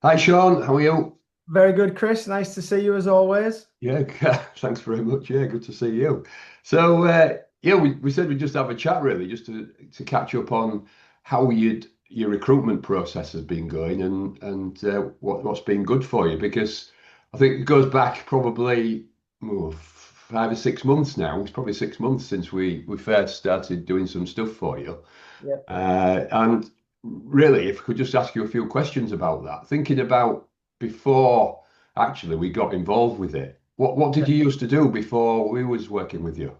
Hi Sean, how are you? Very good, Chris. Nice to see you as always. Yeah, thanks very much. Yeah, good to see you. Yeah, we said we'd just have a chat really, just to catch up on how your recruitment process has been going and what's been good for you because I think it goes back probably 5 or 6 months now. It's probably 6 months since we first started doing some stuff for you. Yeah. And really, if I could just ask you a few questions about that, thinking about before actually we got involved with it, what did you used to do before we was working with you?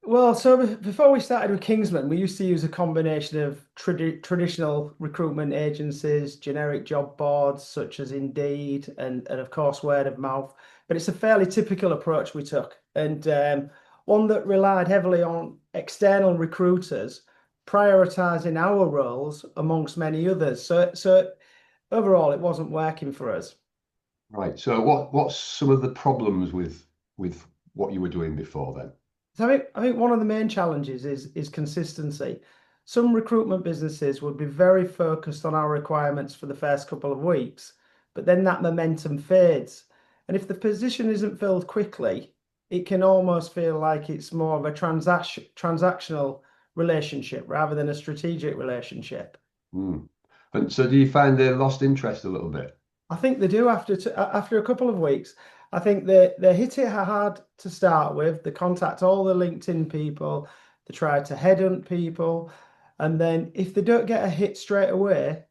Well, so before we started with Kingsman, we used to use a combination of traditional recruitment agencies, generic job boards such as Indeed, and of course word of mouth. But it's a fairly typical approach we took, and one that relied heavily on external recruiters prioritizing our roles amongst many others. So overall, it wasn't working for us. Right. So what's some of the problems with what you were doing before then? So I think one of the main challenges is consistency. Some recruitment businesses would be very focused on our requirements for the first couple of weeks, but then that momentum fades. And if the position isn't filled quickly, it can almost feel like it's more of a transactional relationship rather than a strategic relationship. Hmm. And so do you find they lost interest a little bit? I think they do after a couple of weeks. I think they hit it hard to start with. They contact all the LinkedIn people. They try to headhunt people, and then if they don't get a hit straight away,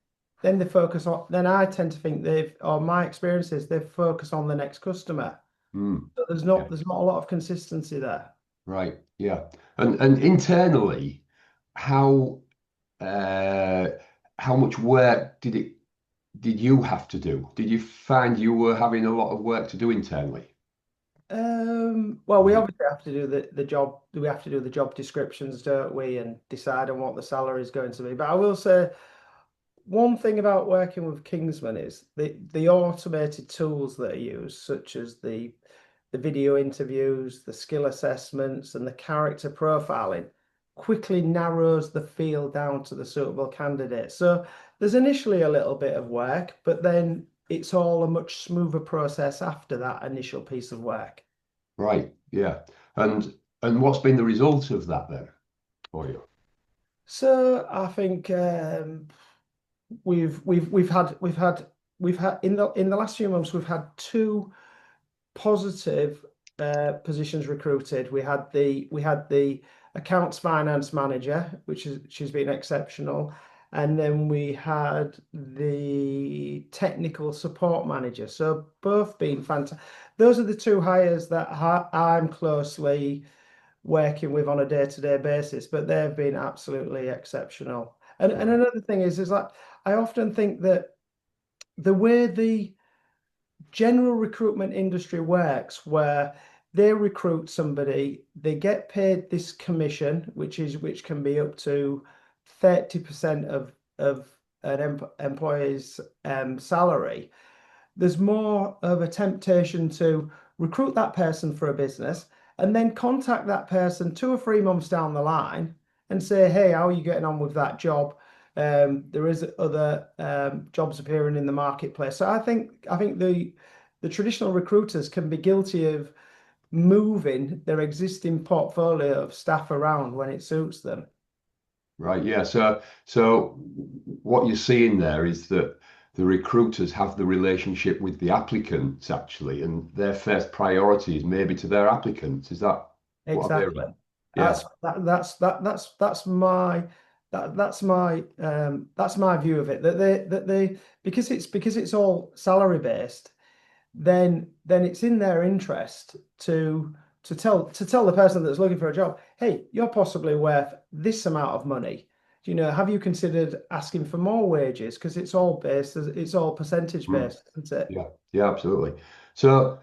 then they focus on. Then I tend to think or my experience is they focus on the next customer. Hmm. But Yeah. there's not a lot of consistency there. Right. Yeah. And internally, how uh how much work did you have to do? Did you find you were having a lot of work to do internally? Well, we Was it obviously have to do the job. We have to do the job descriptions, don't we, and decide on what the salary is going to be. But I will say one thing about working with Kingsman is the automated tools that are used, such as the video interviews, the skill assessments, and the character profiling, quickly narrows the field down to the suitable candidate. So there's initially a little bit of work, but then it's all a much smoother process after that initial piece of work. right? Yeah. And and what's been the result of that then for you? So I think we've had in the last few months we've had two positive positions recruited. We had the accounts finance manager, she's been exceptional, and then we had the technical support manager. So both been fantastic. Those are the two hires that I'm closely working with on a day-to-day basis, but they've been absolutely exceptional. And Right. another thing is like I often think that the way the general recruitment industry works, where they recruit somebody, they get paid this commission, which can be up to 30% of an employee's salary. There's more of a temptation to recruit that person for a business and then contact that person 2 or 3 months down the line and say, hey, how are you getting on with that job? There is other jobs appearing in the marketplace. So I think the traditional recruiters can be guilty of moving their existing portfolio of staff around when it suits them. Right. Yeah. So what you're seeing there is that the recruiters have the relationship with the applicants actually, and their first priority is maybe to their applicants. Is that what I hear? Exactly. Yeah. That's my view of it. That they because it's all salary based, then it's in their interest to tell the person that's looking for a job, hey, you're possibly worth this amount of money. Have you considered asking for more wages? Because it's all percentage Mm. based, isn't it? Yeah. Yeah. Absolutely. So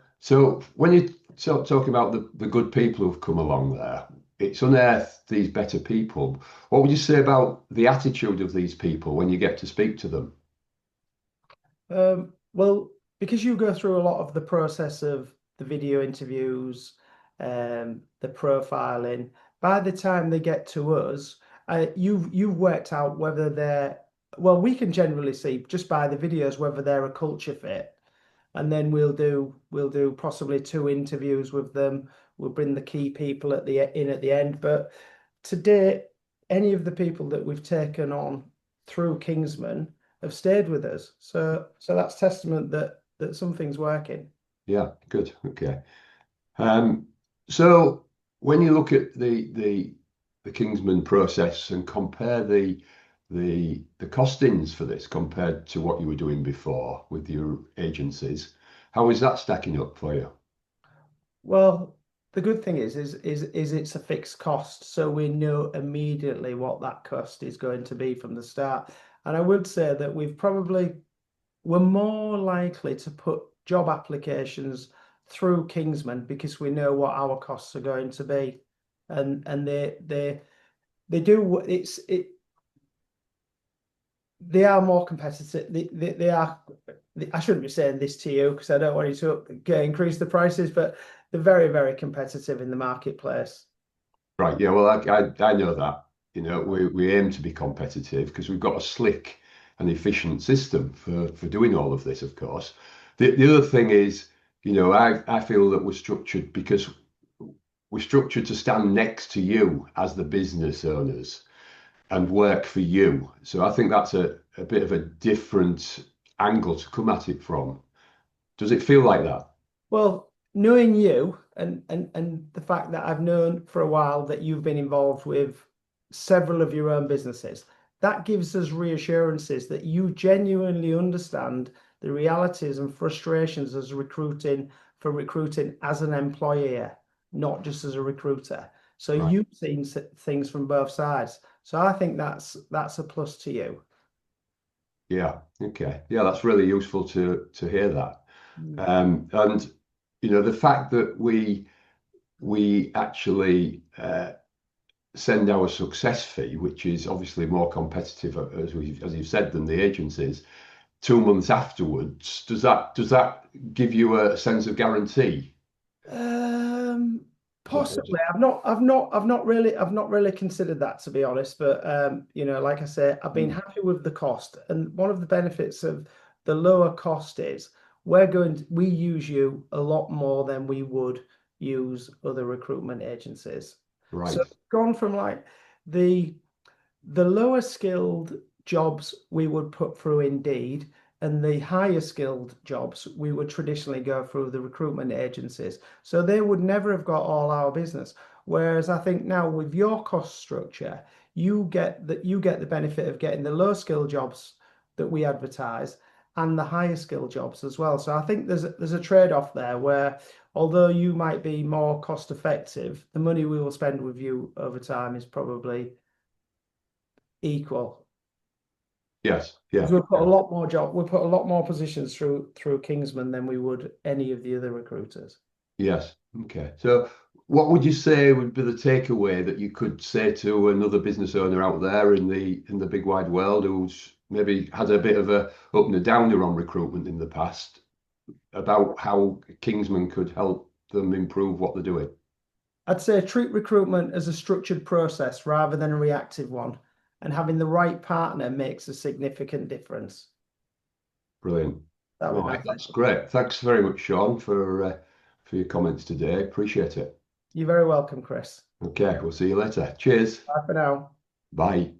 when you talking about the good people who've come along there, it's unearthed these better people. What would you say about the attitude of these people when you get to speak to them? Well, because you go through a lot of the process of the video interviews, the profiling, by the time they get to us, you've worked out whether they're well, we can generally see just by the videos whether they're a culture fit, and then we'll do possibly two interviews with them. We'll bring the key people at the end. But to date, any of the people that we've taken on through Kingsman have stayed with us. So that's testament that something's working. Yeah, good. Okay. Um, so when you look at the Kingsman process and compare the costings for this compared to what you were doing before with your agencies, how is that stacking up for you? Well, the good thing is it's a fixed cost, so we know immediately what that cost is going to be from the start. And I would say that we're more likely to put job applications through Kingsman because we know what our costs are going to be, and they do they are more competitive. They are. I shouldn't be saying this to you because I don't want you to increase the prices, but they're very, very competitive in the marketplace. Right. Yeah. Well, I know that. You know, we aim to be competitive because we've got a slick and efficient system for doing all of this, of course. The other thing is, you know, I feel that we're structured because we're structured to stand next to you as the business owners and work for you. So I think that's a bit of a different angle to come at it from. Does it feel like that? Well, knowing you and the fact that I've known for a while that you've been involved with several of your own businesses, that gives us reassurances that you genuinely understand the realities and frustrations as recruiting as an employer, not just as a recruiter. So Right. you've seen things from both sides. So I think that's a plus to you. Yeah. Okay. Yeah, that's really useful to hear that. Mm. And you know, the fact that we actually send our success fee, which is obviously more competitive, as you've said, than the agencies, 2 months afterwards, does that give you a sense of guarantee? Um, As opposed Possibly. I've not really considered that to be honest. But like I say, I've been to, happy with the cost, and one of the benefits of the lower cost is we use you a lot more than we would use other recruitment agencies. So right, it's gone from like the the lower skilled jobs we would put through Indeed, and the higher skilled jobs we would traditionally go through the recruitment agencies. So they would never have got all our business. Whereas I think now with your cost structure, you get the benefit of getting the low skill jobs that we advertise and the higher skill jobs as well. So I think there's a trade-off there where although you might be more cost effective, the money we will spend with you over time is probably equal. yes, Because yeah, we'll put a lot more positions through Kingsman than we would any of the other recruiters. yes, okay. So, what would you say would be the takeaway that you could say to another business owner out there in the big wide world who's maybe had a bit of a up and a downer on recruitment in the past about how Kingsman could help them improve what they're doing? I'd say treat recruitment as a structured process rather than a reactive one, and having the right partner makes a significant difference. Brilliant. That'd All be my right, take. that's great. Thanks very much, Sean, for your comments today. Appreciate it. You're very welcome, Chris. Okay, we'll see you later. Cheers. Bye for now. Bye.